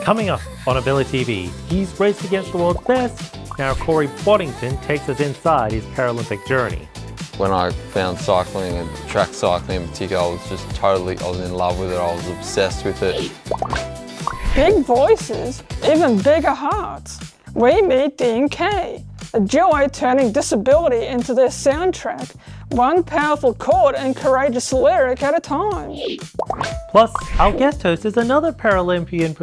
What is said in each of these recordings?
Coming up on AbiliTV, he's raced against the world's best. Now Korey Boddington takes us inside his Paralympic journey. When I found cycling and track cycling in particular, I was in love with it. I was obsessed with it. Big voices, even bigger hearts. We meet Dean Kay, a joy turning disability into their soundtrack, one powerful chord and courageous lyric at a time. Plus, our guest host is another Paralympian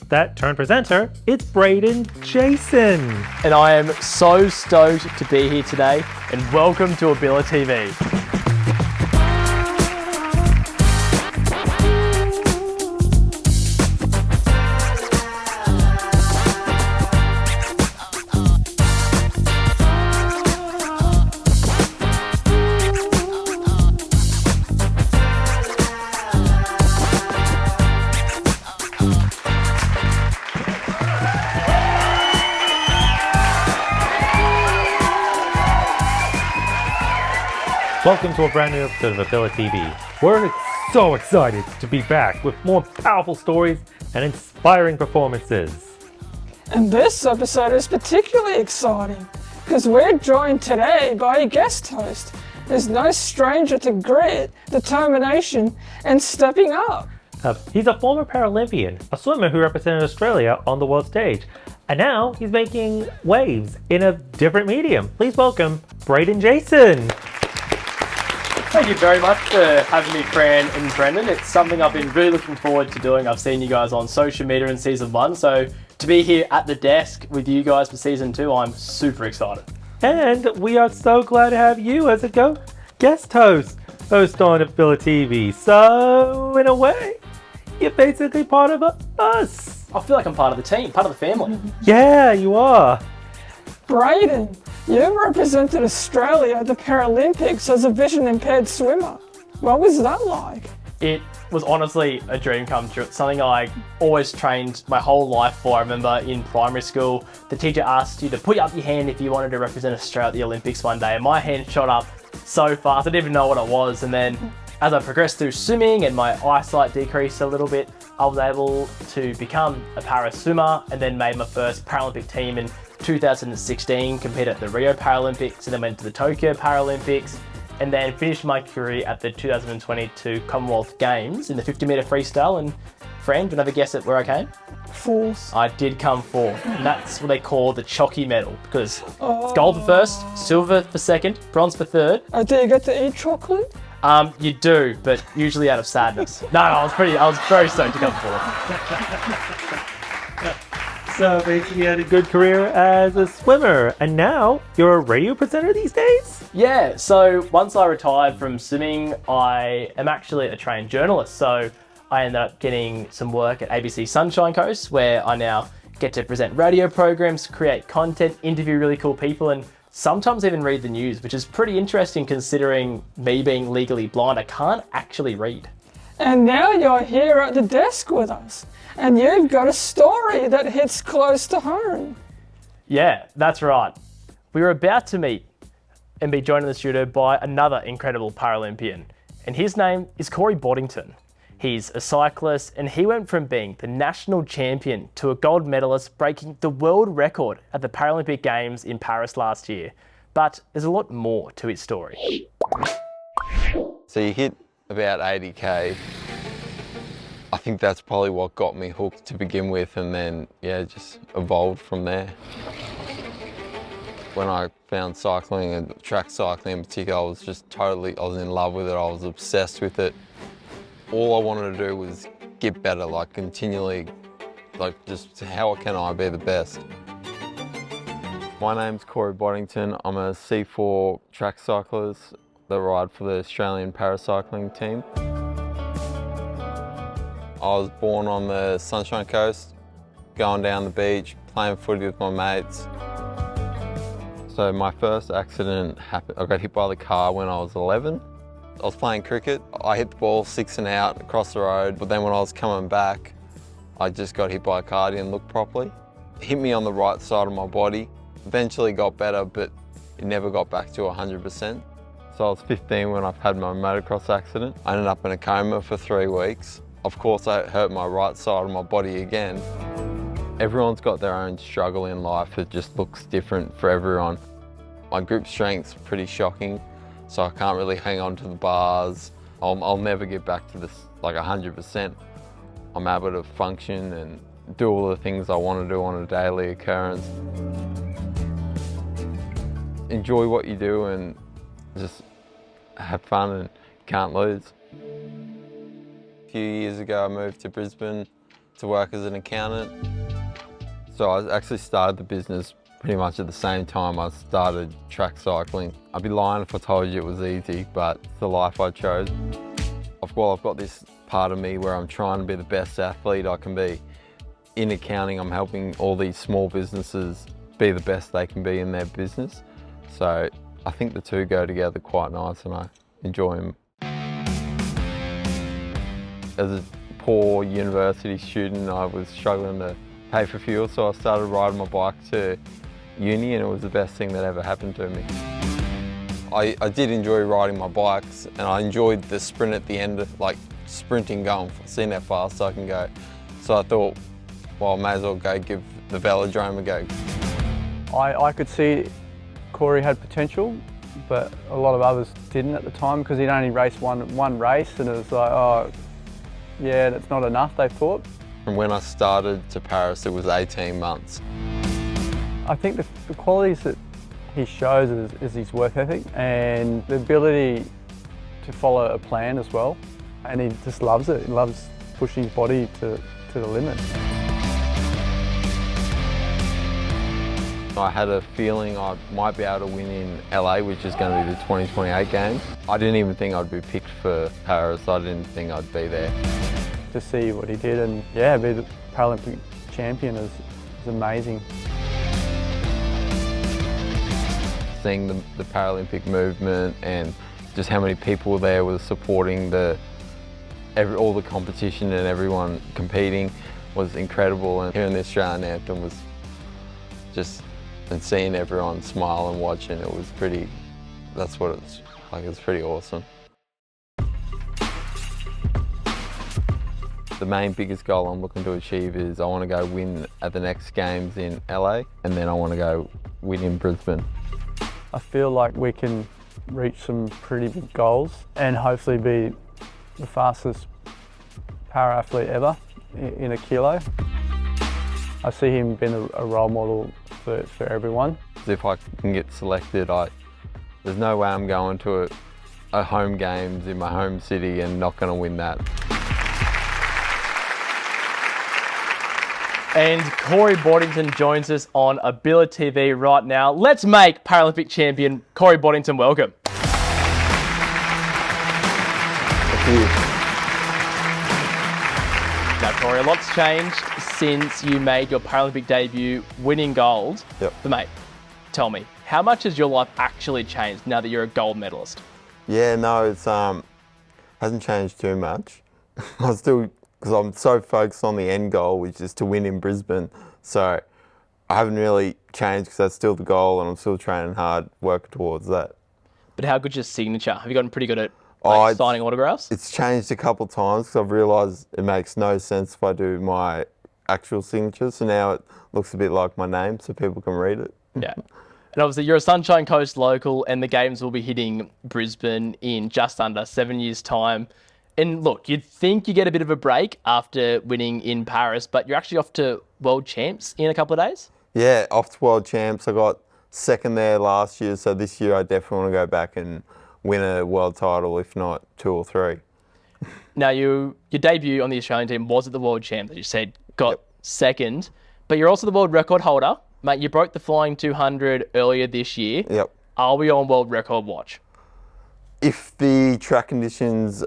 that turned presenter. It's Braedan Jason. And I am so stoked to be here today, and welcome to AbiliTV. Welcome to a brand new episode of AbiliTV. We're so excited to be back with more powerful stories and inspiring performances. And this episode is particularly exciting because we're joined today by a guest host who's no stranger to grit, determination, and stepping up. He's a former Paralympian, a swimmer who represented Australia on the world stage, and now he's making waves in a different medium. Please welcome Braedan Jason. Thank you very much for having me, Fran and Brendan. It's something I've been really looking forward to doing. I've seen you guys on social media in season 1, so to be here at the desk with you guys for season 2, I'm super excited. And we are so glad to have you as a guest host on AbiliTV. So, in a way, you're basically part of us. I feel like I'm part of the team, part of the family. Yeah, you are. Braedan, you represented Australia at the Paralympics as a vision-impaired swimmer. What was that like? It was honestly a dream come true. It's something I always trained my whole life for. I remember in primary school, the teacher asked you to put up your hand if you wanted to represent Australia at the Olympics one day, and my hand shot up so fast, I didn't even know what it was. And then as I progressed through swimming and my eyesight decreased a little bit, I was able to become a para swimmer and then made my first Paralympic team in 2016, competed at the Rio Paralympics and then went to the Tokyo Paralympics, and then finished my career at the 2022 Commonwealth Games in the 50-metre freestyle. And Fran, do you have a guess at where I came? Fourth. I did come fourth, and that's what they call the Chocky medal, because it's gold for first, silver for second, bronze for third. Do you get to eat chocolate? You do, but usually out of sadness. No, I was very stoked to come fourth. So basically you had a good career as a swimmer, and now you're a radio presenter these days? Yeah, so once I retired from swimming, I am actually a trained journalist. So I ended up getting some work at ABC Sunshine Coast, where I now get to present radio programs, create content, interview really cool people, and sometimes even read the news, which is pretty interesting considering me being legally blind. I can't actually read. And now you're here at the desk with us, and you've got a story that hits close to home. Yeah, that's right. We were about to meet and be joined in the studio by another incredible Paralympian, and his name is Korey Boddington. He's a cyclist, and he went from being the national champion to a gold medalist, breaking the world record at the Paralympic Games in Paris last year. But there's a lot more to his story. So you hit about 80k. I think that's probably what got me hooked to begin with, and then yeah, just evolved from there. When I found cycling and track cycling in particular, I was in love with it. I was obsessed with it. All I wanted to do was get better, like continually, like just how can I be the best? My name's Korey Boddington. I'm a C4 track cyclist that ride for the Australian paracycling team. I was born on the Sunshine Coast, going down the beach, playing footy with my mates. So my first accident happened, I got hit by the car when I was 11. I was playing cricket. I hit the ball 6 and out across the road, but then when I was coming back, I just got hit by a car, didn't look properly. It hit me on the right side of my body. Eventually got better, but it never got back to 100%. So I was 15 when I had my motocross accident. I ended up in a coma for 3 weeks. Of course, I hurt my right side of my body again. Everyone's got their own struggle in life. It just looks different for everyone. My grip strength's pretty shocking, so I can't really hang on to the bars. I'll never get back to this like 100%. I'm able to function and do all the things I want to do on a daily occurrence. Enjoy what you do and just have fun and can't lose. A few years ago, I moved to Brisbane to work as an accountant. So I actually started the business pretty much at the same time I started track cycling. I'd be lying if I told you it was easy, but it's the life I chose. I've got this part of me where I'm trying to be the best athlete I can be. In accounting, I'm helping all these small businesses be the best they can be in their business. So I think the two go together quite nice and I enjoy them. As a poor university student, I was struggling to pay for fuel, so I started riding my bike to uni and it was the best thing that ever happened to me. I did enjoy riding my bikes and I enjoyed the sprint at the end, like sprinting, going, seeing how fast I can go. So I thought, well, I may as well go give the velodrome a go. I could see Korey had potential, but a lot of others didn't at the time because he'd only raced one race and it was like, oh, yeah, that's not enough, they thought. From when I started to Paris, it was 18 months. I think the qualities that he shows is his work ethic and the ability to follow a plan as well. And he just loves it. He loves pushing his body to the limit. I had a feeling I might be able to win in LA, which is going to be the 2028 games. I didn't even think I'd be picked for Paris. I didn't think I'd be there. To see what he did and yeah, be the Paralympic champion is amazing. Seeing the Paralympic movement and just how many people there were supporting all the competition and everyone competing was incredible. And hearing the Australian anthem was just, and seeing everyone smile and watching, it was pretty, that's what it's like, it's pretty awesome. The main biggest goal I'm looking to achieve is I want to go win at the next games in LA and then I want to go win in Brisbane. I feel like we can reach some pretty big goals and hopefully be the fastest para-athlete ever in a kilo. I see him being a role model for everyone. If I can get selected, there's no way I'm going to a home games in my home city and not going to win that. And Korey Boddington joins us on AbiliTV right now. Let's make Paralympic champion Korey Boddington welcome. Thank you. Now, Korey, a lot's changed since you made your Paralympic debut winning gold. Yep. But mate, tell me, how much has your life actually changed now that you're a gold medalist? Yeah, no, it's hasn't changed too much. I still, because I'm so focused on the end goal, which is to win in Brisbane. So I haven't really changed because that's still the goal and I'm still training hard, working towards that. But how good's your signature? Have you gotten pretty good at signing autographs? It's changed a couple of times because I've realised it makes no sense if I do my actual signature. So now it looks a bit like my name so people can read it. Yeah. And obviously you're a Sunshine Coast local and the games will be hitting Brisbane in just under 7 years' time. And look, you'd think you get a bit of a break after winning in Paris, but you're actually off to World Champs in a couple of days? Yeah, off to World Champs. I got second there last year, so this year I definitely want to go back and win a world title, if not 2 or 3. Now, your debut on the Australian team was at the World Champs, as you said, got second, but you're also the world record holder. Mate, you broke the Flying 200 earlier this year. Yep. Are we on world record watch? If the track conditions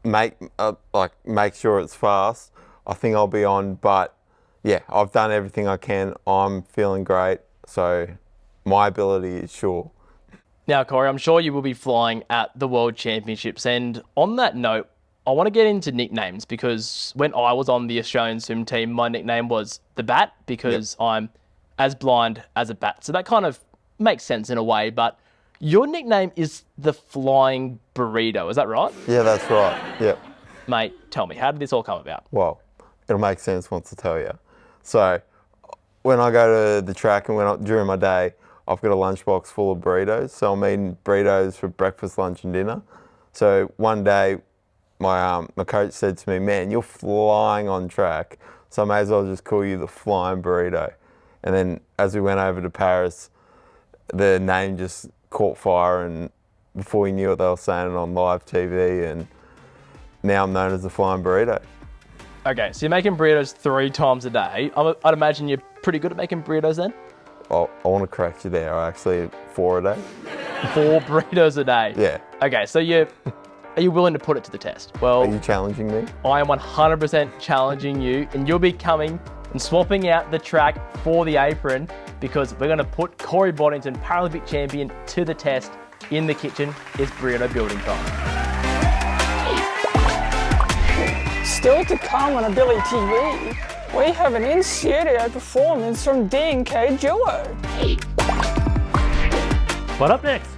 make sure it's fast, I think I'll be on. But yeah, I've done everything I can. I'm feeling great, so my ability is sure. Now, Korey, I'm sure you will be flying at the World Championships. And on that note, I want to get into nicknames because when I was on the Australian swim team, my nickname was the Bat because I'm as blind as a bat. So that kind of makes sense in a way, but your nickname is the Flying Burrito, is that right? Yeah, that's right, yep. Mate, tell me, how did this all come about? Well, it'll make sense once I tell you. So, when I go to the track and during my day, I've got a lunchbox full of burritos. So I'm eating burritos for breakfast, lunch, and dinner. So one day, my coach said to me, "Man, you're flying on track. So I may as well just call you the Flying Burrito." And then as we went over to Paris, the name just caught fire, and before we knew it, they were saying it on live TV, and now I'm known as the Flying Burrito. Okay, so you're making burritos 3 times a day. I'd imagine you're pretty good at making burritos then? I want to correct you there. I actually 4 a day. 4 burritos a day? Yeah. Okay, so are you willing to put it to the test? Well, Are you challenging me? I am 100% challenging you, and you'll be coming and swapping out the track for the apron, because we're going to put Korey Boddington, Paralympic champion, to the test in the kitchen. It's burrito building time. Still to come on AbiliTV, we have an in-studio performance from D&K Duo. But up next,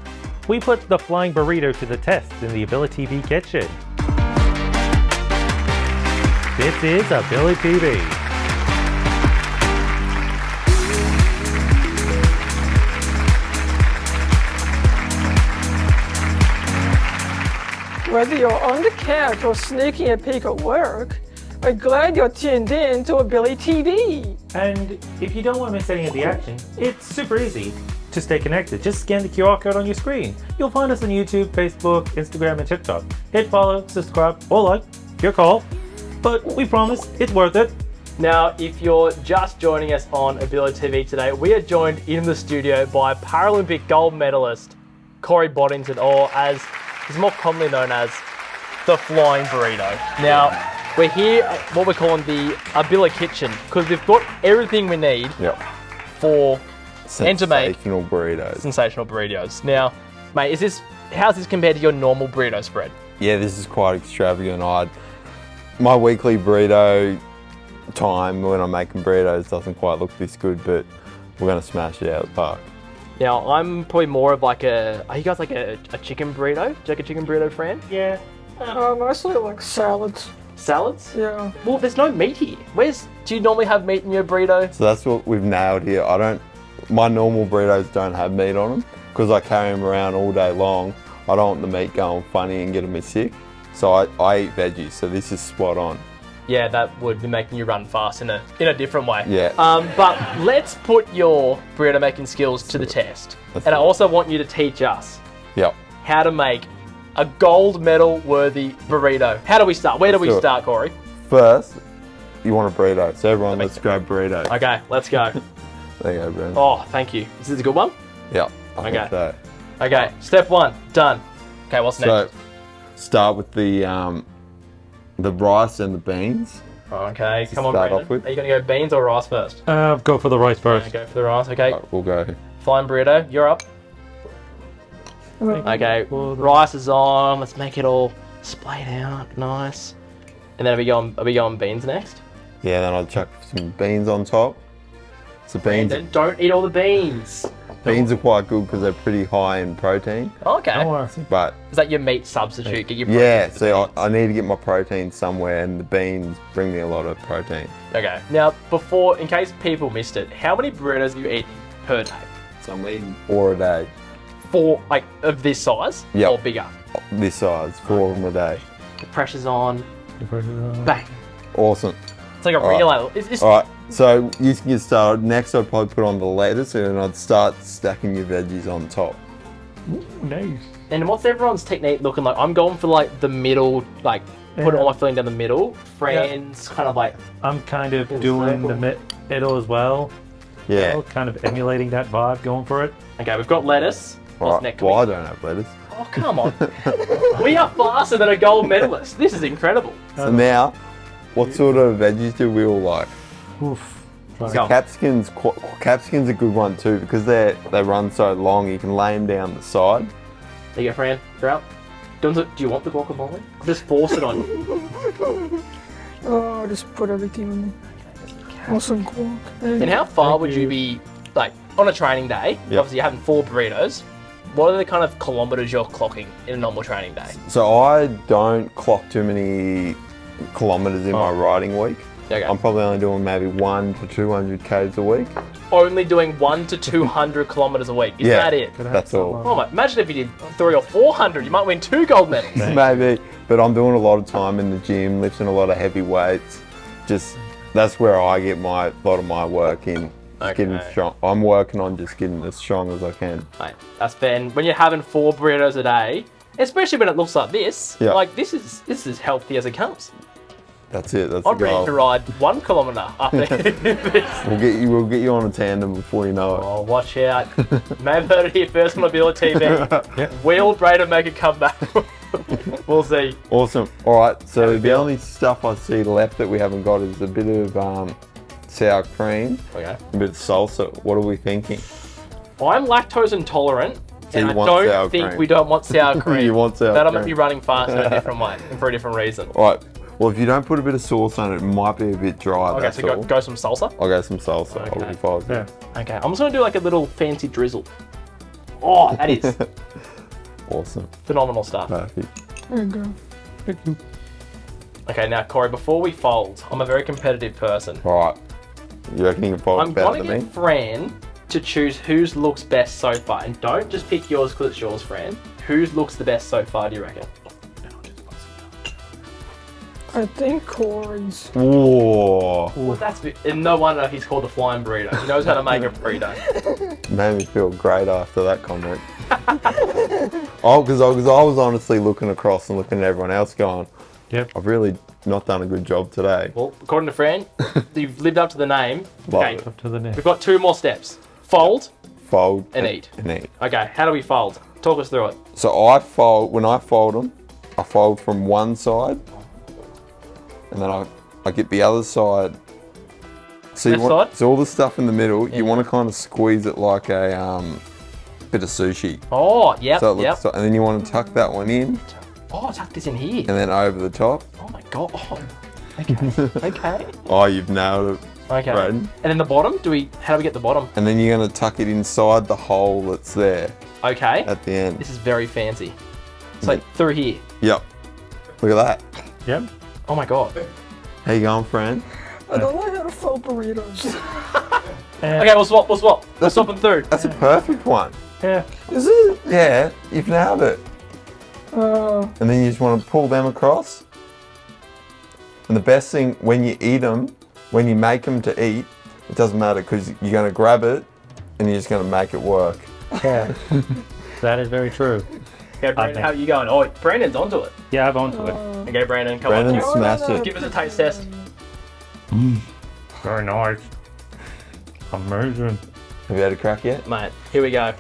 we put the Flying Burrito to the test in the AbiliTV kitchen. This is AbiliTV. Whether you're on the couch or sneaking a peek at work, we're glad you're tuned in to AbiliTV. And if you don't want to miss any of the action, it's super easy to stay connected. Just scan the QR code on your screen. You'll find us on YouTube, Facebook, Instagram, and TikTok. Hit follow, subscribe, or like, your call. But we promise it's worth it. Now, if you're just joining us on AbiliTV today, we are joined in the studio by Paralympic gold medalist Korey Boddington, or as is more commonly known as the Flying Burrito. Now, we're here at what we're calling the Abili kitchen, because we've got everything we need for and to make sensational burritos. sensational burritos. Now, mate, how's this compared to your normal burrito spread? Yeah, this is quite extravagant. My weekly burrito time when I'm making burritos doesn't quite look this good, but we're going to smash it out of the park. Now, I'm probably more of like are you guys like a chicken burrito? Do you like a chicken burrito, Fran? Yeah. Mostly like salads. Salads? Yeah. Well, there's no meat here. Do you normally have meat in your burrito? So that's what we've nailed here. My normal burritos don't have meat on them because I carry them around all day long. I don't want the meat going funny and getting me sick. So I eat veggies, so this is spot on. Yeah, that would be making you run fast in a different way. Yeah. But let's put your burrito making skills to the test. And I also want you to teach us how to make a gold medal worthy burrito. How do we start? Where do we start, Korey? First, you want a burrito. So everyone, let's grab burrito. Okay, let's go. There you go, Brent. Oh, thank you. Is this a good one? Yeah. I think so. Okay, step 1, done. Okay, what's next? So start with the rice and the beans. Okay, come on, start Brandon. off with. Are you going to go beans or rice first? Go for the rice first. Go for the rice, okay. Right, we'll go. Flying burrito, you're up. Okay, rice is on. Let's make it all splayed out, nice. And then are we going beans next? Yeah, then I'll chuck some beans on top. So beans Don't eat all the beans. are quite good because they're pretty high in protein. Okay. Don't worry. But Is that your meat substitute? Get your protein yeah, with the so beans. I need to get my protein somewhere, and the beans bring me a lot of protein. Okay. Now, in case people missed it, how many burritos do you eat per day? So I'm eating 4 a day. 4, like, of this size? Yep. Or bigger? This size, 4 of them a day. The pressure's on. Bang. Awesome. It's like a All right. relay. All right, so you can get started. Next, I'd probably put on the lettuce, and then I'd start stacking your veggies on top. Nice. And what's everyone's technique looking like? I'm going for like the middle, like putting all my filling down the middle. Fran's kind of like... I'm kind of doing the middle as well. Yeah. Well, kind of emulating that vibe, going for it. Okay, we've got lettuce. All What's right. next? Well, I don't have lettuce. Oh, come on. We are faster than a gold medalist. This is incredible. So now, what sort of veggies do we all like? Oof. Go. Capsicum's a good one too because they run so long. You can lay them down the side. There you go, Fran. You're out. Do you want the guacamole? Just force it on you. Oh, just put everything in there. Awesome guac. And how far would you be, like, on a training day? Yep. Obviously, you're having 4 burritos. what are the kind of kilometres you're clocking in a normal training day? So I don't clock too many kilometres in my riding week. Okay. I'm probably only doing maybe 100 to 200 Ks a week. Only doing 100 to 200 kilometres a week. Is that it? That's all. Oh my, imagine if you did 300 or 400, you might win 2 gold medals. Maybe, but I'm doing a lot of time in the gym, lifting a lot of heavy weights. Just, that's where I get a lot of my work in. Getting strong. I'm working on just getting as strong as I can. Mate, that's fair. And when you're having 4 burritos a day, especially when it looks like this, like this is as healthy as it comes. That's it. That's I'm the ready goal. to ride 1 kilometre up there. We'll get you on a tandem before you know it. Oh, watch out. May have heard it here first on AbiliTV. Will Braedan make a comeback? We'll see. Awesome. All right, so the only stuff I see left that we haven't got is a bit of sour cream, Okay. a bit of salsa. What are we thinking? I'm lactose intolerant, So and you I want don't sour think cream. we don't want sour cream. You want sour That'll cream. make me running fast in a different way, and for a different reason. All right. Well, if you don't put a bit of sauce on it, it might be a bit dry. Okay, that's so all. go some salsa. I'll go some salsa. Okay. I'll be fine. Yeah. Okay, I'm just gonna do like a little fancy drizzle. Oh, that is Awesome. phenomenal stuff. Perfect. There you go. Okay, now Corey, before we fold, I'm a very competitive person. All right. You reckon you can fold I'm it better gonna than get me? Fran to choose whose looks best so far, and don't just pick yours because it's yours, Fran. Whose looks the best so far, do you reckon? I think Corey's. Whoa. Well, and no wonder he's called the Flying Burrito. He knows how to make a burrito. Made me feel great after that comment. Oh, because I was honestly looking across and looking at everyone else going, Yep. I've really not done a good job today. Well, according to Fran, you've lived up to the name. Love Okay, it. Up to the neck. we've got 2 more steps. Fold. Fold And eat. And eat. Okay, how do we fold? Talk us through it. So when I fold them, I fold from one side, and then I get the other side. So Left side? So all the stuff in the middle, you want to kind of squeeze it like a bit of sushi. Oh, yep, So it yep. looks, and then you want to tuck that one in, Oh, tuck this in here. and then over the top. Oh my god. Oh. Okay. Okay. Oh, you've nailed it. Okay. Braedan. And then the bottom, how do we get the bottom? And then you're going to tuck it inside the hole that's there Okay. at the end. This is very fancy. It's like through here. Yep. Look at that. Yep. Oh my god. How you going, friend? I don't know how to fold burritos. Okay, we'll swap. We'll swap them through. That's a perfect one. Yeah. Is it? Yeah, you've nailed it. And then you just want to pull them across. And the best thing, when you eat them, when you make them to eat, it doesn't matter because you're going to grab it and you're just going to make it work. Yeah. That is very true. Okay, Brandon, how are you going? Oh, Brandon's onto it. Yeah, I'm onto it. Okay, Brandon, come Brandon on. smashed it. Give us a taste test. Very nice. Amazing. Have you had a crack yet? Mate, here we go.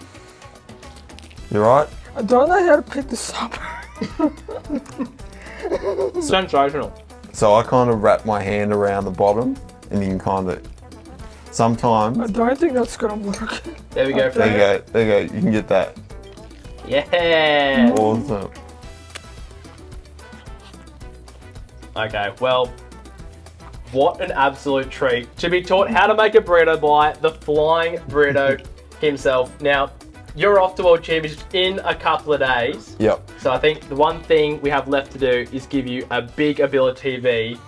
You right? I don't know how to pick this up. Sensational. So I kind of wrap my hand around the bottom and you can kind of, sometimes, I don't think that's gonna work. There we go, there you Brandon. go, there you go, you can get that. Yeah. Awesome. Okay, well, what an absolute treat to be taught how to make a burrito by the Flying Burrito himself. Now, you're off to World Championships in a couple of days. Yep. So I think the one thing we have left to do is give you a big AbiliTV.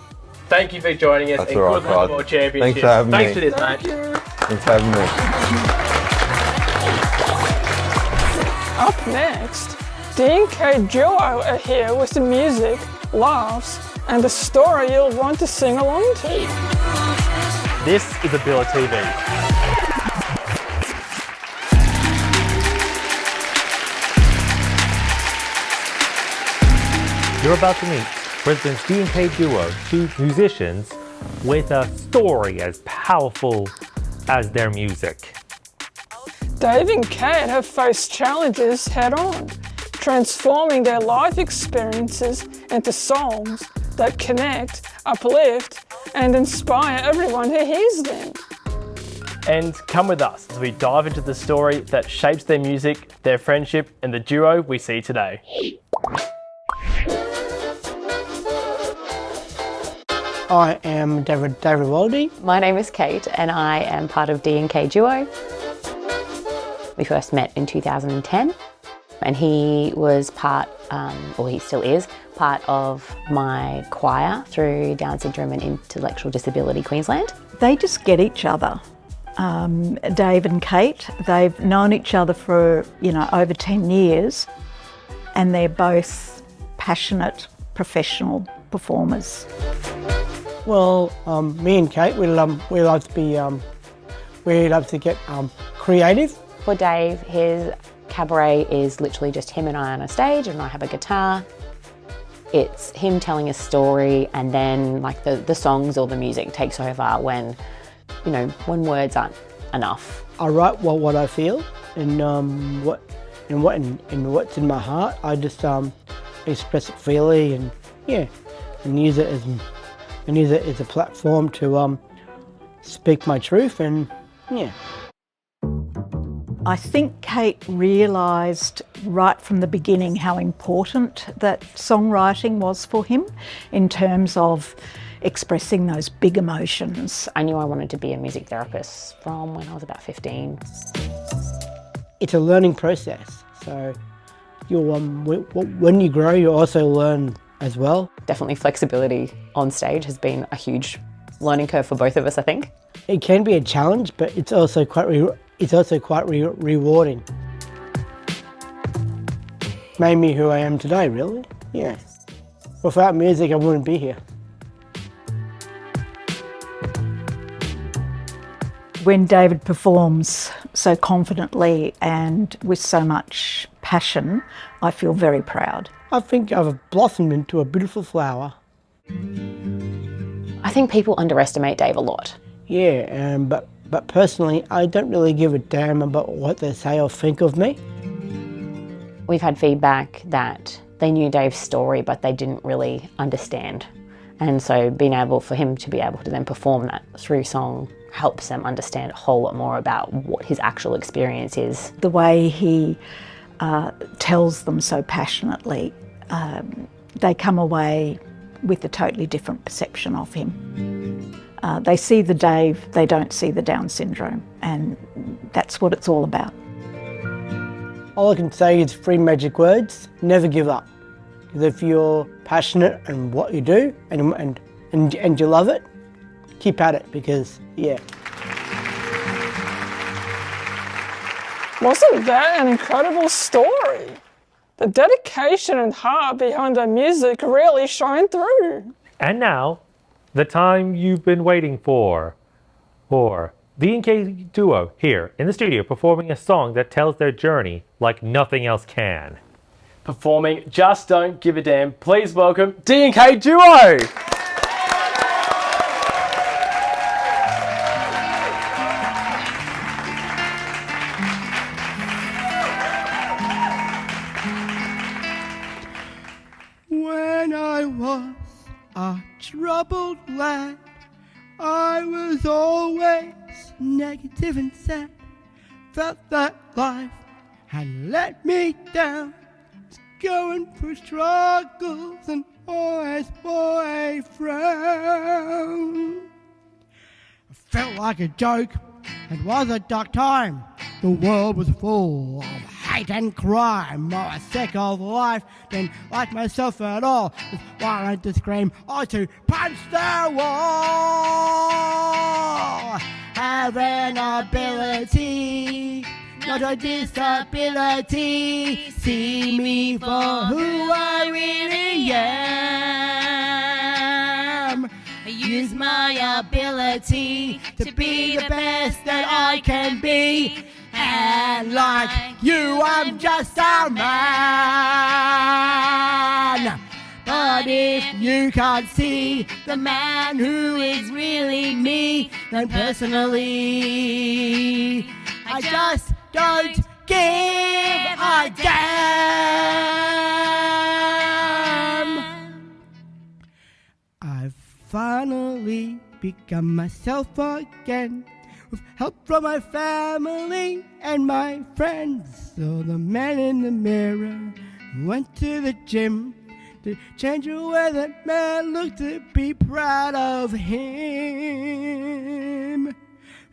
Thank you for joining us. That's and all good right, luck at bud. World Championships. Thanks for having Thanks me. for this, Thank mate. you. Thanks for having me. Up next, D&K duo are here with the music, laughs, and the story you'll want to sing along to. This is AbiliTV. You're about to meet Brisbane's D&K duo, 2 musicians with a story as powerful as their music. Dave and Kate have faced challenges head-on, transforming their life experiences into songs that connect, uplift, and inspire everyone who hears them. And come with us as we dive into the story that shapes their music, their friendship, and the duo we see today. I am David Waldy. My name is Kate and I am part of D&K Duo. We first met in 2010 And he was part, or he still is, part of my choir through Down Syndrome and Intellectual Disability Queensland. They just get each other. Dave and Kate, they've known each other for, over 10 years, and they're both passionate professional performers. Well, me and Kate, we love to get creative. For Dave, his cabaret is literally just him and I on a stage, and I have a guitar. It's him telling a story, and then like the songs or the music takes over when words aren't enough. I write what I feel and what's in my heart. I just express it freely and use it as a platform to speak my truth and yeah. I think Kate realised right from the beginning how important that songwriting was for him in terms of expressing those big emotions. I knew I wanted to be a music therapist from when I was about 15. It's a learning process, so when you grow, you also learn as well. Definitely flexibility on stage has been a huge learning curve for both of us, I think. It can be a challenge, but it's also quite rewarding. Made me who I am today, really. Yeah. Without music, I wouldn't be here. When David performs so confidently and with so much passion, I feel very proud. I think I've blossomed into a beautiful flower. I think people underestimate Dave a lot. Yeah, but personally, I don't really give a damn about what they say or think of me. We've had feedback that they knew Dave's story, but they didn't really understand. And so being able for him to be able to then perform that through song helps them understand a whole lot more about what his actual experience is. The way he tells them so passionately, they come away with a totally different perception of him. They see the Dave, they don't see the Down syndrome, and that's what it's all about. All I can say is 3 magic words: never give up. Because if you're passionate in what you do and you love it, keep at it, because Wasn't that an incredible story? The dedication and heart behind the music really shine through. And now, the time you've been waiting for the NK duo here in the studio performing a song that tells their journey like nothing else can. Performing Just Don't Give a Damn, please welcome D&K Duo! When I was a troubled lad, I was always negative and sad. Felt that life had let me down. Was going through struggles and always bore a frown. I felt like a joke. It was a dark time. The world was full of hate and crime. I was sick of life, didn't like myself at all. Just wanted to scream or to punch the wall. Have an ability, not a disability. See me for who I really am. Use my ability to be the best that I can be. And like you, I'm just a man. But if you can't see the man who is really me, then personally, I just don't give a damn. I've finally become myself again, with help from my family and my friends. So the man in the mirror went to the gym to change the way that man looked, to be proud of him.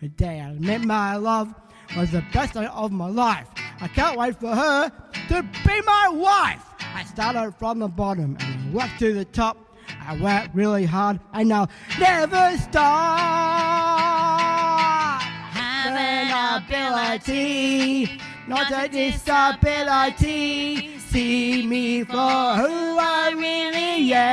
The day I met my love was the best day of my life. I can't wait for her to be my wife. I started from the bottom and worked to the top. I worked really hard and I'll never stop. Have an ability, not a disability. See me for who I really am.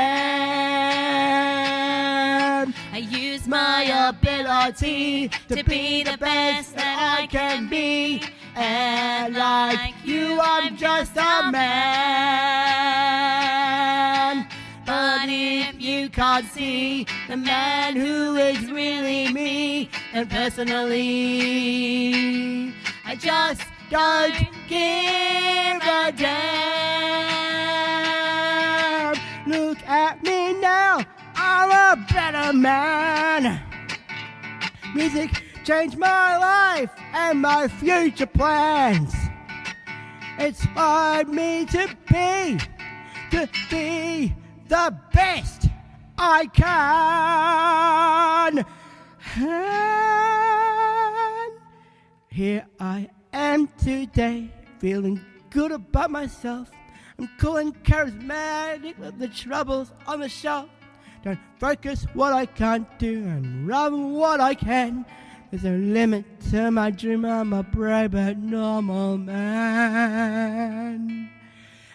I use my ability to be the best that I can be. And like you, I'm just a man. But if you can't see the man who is really me, then personally, I just don't give a damn. Look at me now, I'm a better man. Music changed my life and my future plans. Inspired me to be the best I can. And here I am today, feeling good about myself. I'm cool and charismatic with the troubles on the shelf. Don't focus what I can't do and run what I can. There's no limit to my dream, I'm a brave but normal man.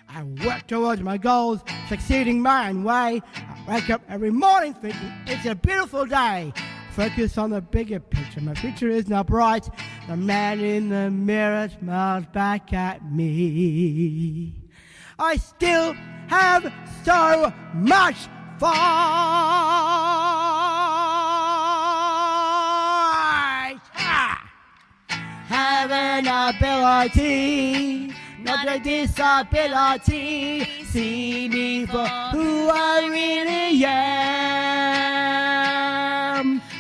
I work towards my goals, succeeding my own way. I wake up every morning thinking it's a beautiful day. Focus on the bigger picture, my future is now bright. The man in the mirror smiles back at me. I still have so much fight. Have an ability, not a disability. See me for who I really am.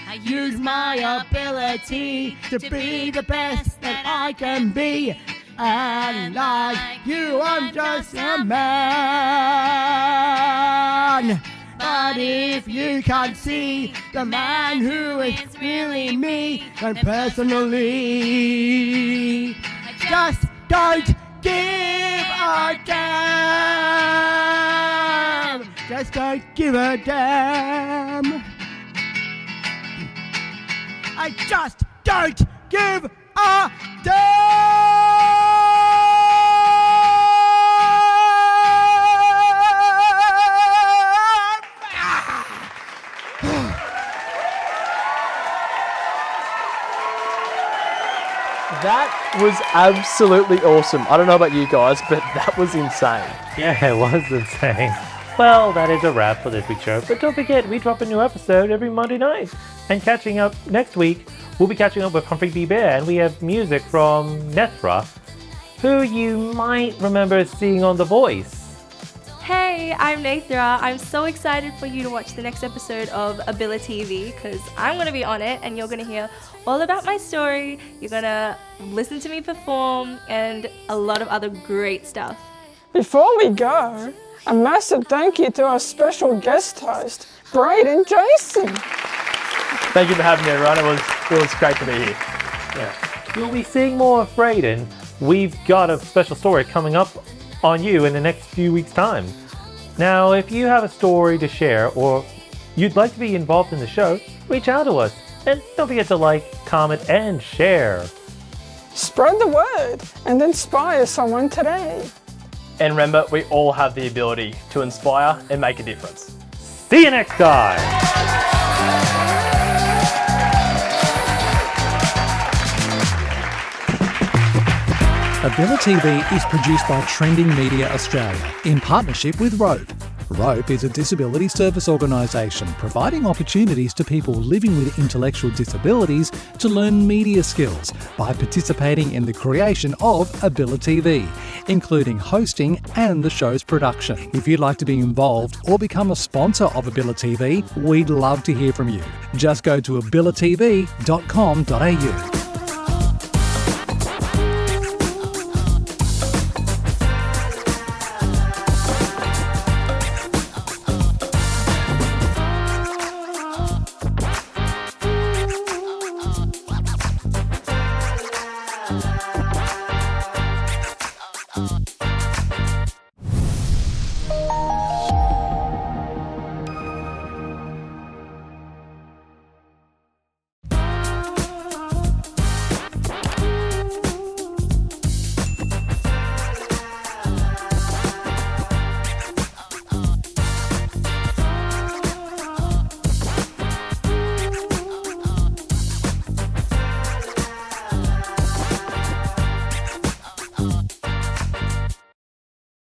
I use my ability to be the best that I can be. And like you, I'm just a man. But if you can't see the man who is really me, then personally, just don't give a damn. Just don't give a damn. I just don't give a damn. That was absolutely awesome. I don't know about you guys, but that was insane. Yeah, it was insane. Well, that is a wrap for this week's show. But don't forget, we drop a new episode every Monday night. And catching up next week, we'll be catching up with Humphrey B. Bear, and we have music from Nethra, who you might remember seeing on The Voice. Hey, I'm Nethra. I'm so excited for you to watch the next episode of AbiliTV because I'm going to be on it and you're going to hear all about my story. You're going to listen to me perform and a lot of other great stuff. Before we go, a massive thank you to our special guest host, Braedan Jason. Thank you for having me, everyone. It was great to be here. Yeah. You'll be seeing more of Braedan. We've got a special story coming up on you in the next few weeks' time. Now, if you have a story to share or you'd like to be involved in the show, reach out to us. And don't forget to like, comment, and share. Spread the word and inspire someone today. And remember, we all have the ability to inspire and make a difference. See you next time. AbiliTV is produced by Trending Media Australia in partnership with ROPE. ROPE is a disability service organisation providing opportunities to people living with intellectual disabilities to learn media skills by participating in the creation of AbiliTV, including hosting and the show's production. If you'd like to be involved or become a sponsor of AbiliTV, we'd love to hear from you. Just go to abilitv.com.au.